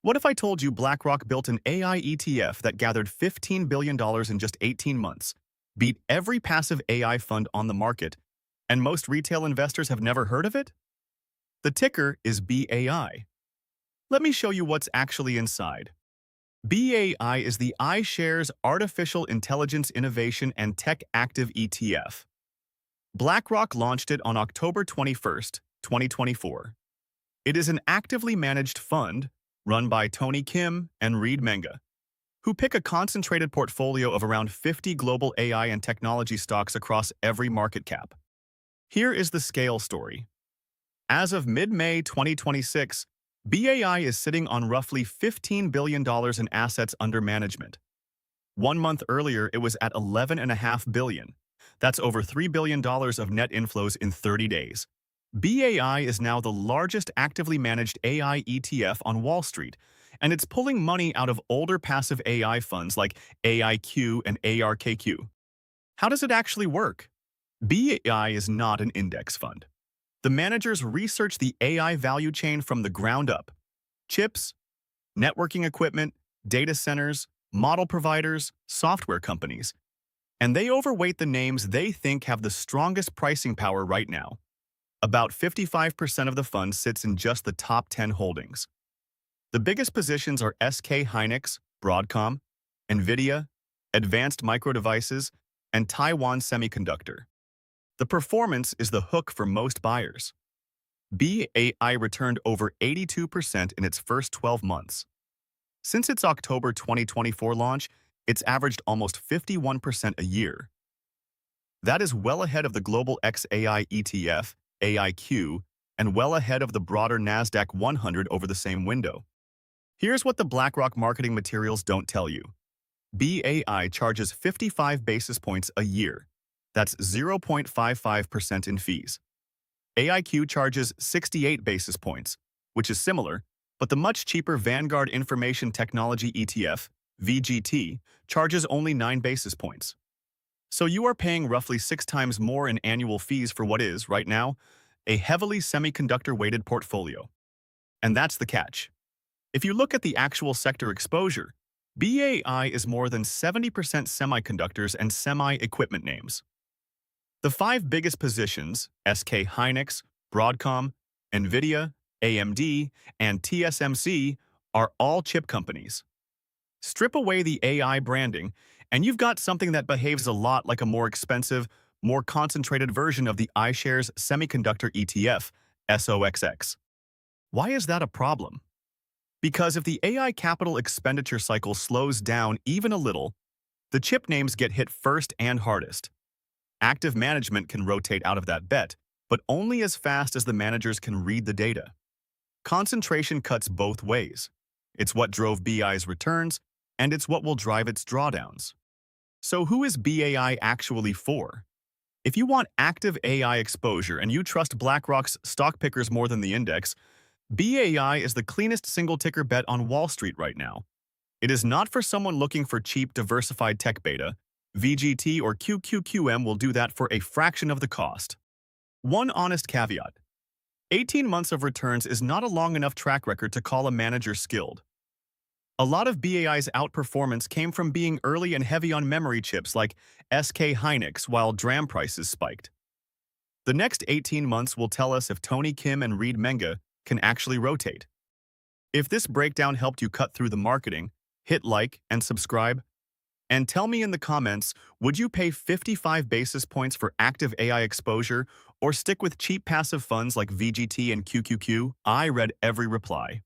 What if I told you BlackRock built an AI ETF that gathered $15 billion in just 18 months, beat every passive AI fund on the market, and most retail investors have never heard of it? The ticker is BAI. Let me show you what's actually inside. BAI is the iShares Artificial Intelligence Innovation and Tech Active ETF. BlackRock launched it on October 21st, 2024. It is an actively managed fund run by Tony Kim and Reid Menge, who pick a concentrated portfolio of around 50 global AI and technology stocks across every market cap. Here is the scale story. As of mid-May 2026, BAI is sitting on roughly $15 billion in assets under management. 1 month earlier, it was at $11.5 billion. That's over $3 billion of net inflows in 30 days. BAI is now the largest actively managed AI ETF on Wall Street, and it's pulling money out of older passive AI funds like AIQ and ARKQ. How does it actually work? BAI is not an index fund. The managers research the AI value chain from the ground up. Chips, networking equipment, data centers, model providers, software companies. And they overweight the names they think have the strongest pricing power right now. About 55% of the fund sits in just the top 10 holdings. The biggest positions are SK Hynix, Broadcom, NVIDIA, Advanced Micro Devices, and Taiwan Semiconductor. The performance is the hook for most buyers. BAI returned over 82% in its first 12 months. Since its October 2024 launch, it's averaged almost 51% a year. That is well ahead of the global XAI ETF, AIQ, and well ahead of the broader NASDAQ 100 over the same window. Here's what the BlackRock marketing materials don't tell you. BAI charges 55 basis points a year. That's 0.55% in fees. AIQ charges 68 basis points, which is similar, but the much cheaper Vanguard Information Technology ETF, VGT, charges only 9 basis points. So you are paying roughly 6 times more in annual fees for what is, right now, a heavily semiconductor-weighted portfolio. And that's the catch. If you look at the actual sector exposure, BAI is more than 70% semiconductors and semi-equipment names. The 5 biggest positions, SK Hynix, Broadcom, NVIDIA, AMD, and TSMC, are all chip companies. Strip away the AI branding, and you've got something that behaves a lot like a more expensive, more concentrated version of the iShares Semiconductor ETF, SOXX. Why is that a problem? Because if the AI capital expenditure cycle slows down even a little, the chip names get hit first and hardest. Active management can rotate out of that bet, but only as fast as the managers can read the data. Concentration cuts both ways. It's what drove BAI's returns, and it's what will drive its drawdowns. So who is BAI actually for? If you want active AI exposure and you trust BlackRock's stock pickers more than the index, BAI is the cleanest single-ticker bet on Wall Street right now. It is not for someone looking for cheap, diversified tech beta. VGT or QQQM will do that for a fraction of the cost. One honest caveat. 18 months of returns is not a long enough track record to call a manager skilled. A lot of BAI's outperformance came from being early and heavy on memory chips like SK Hynix while DRAM prices spiked. The next 18 months will tell us if Tony Kim and Reid Menge can actually rotate. If this breakdown helped you cut through the marketing, hit like and subscribe. And tell me in the comments, would you pay 55 basis points for active AI exposure or stick with cheap passive funds like VGT and QQQ? I read every reply.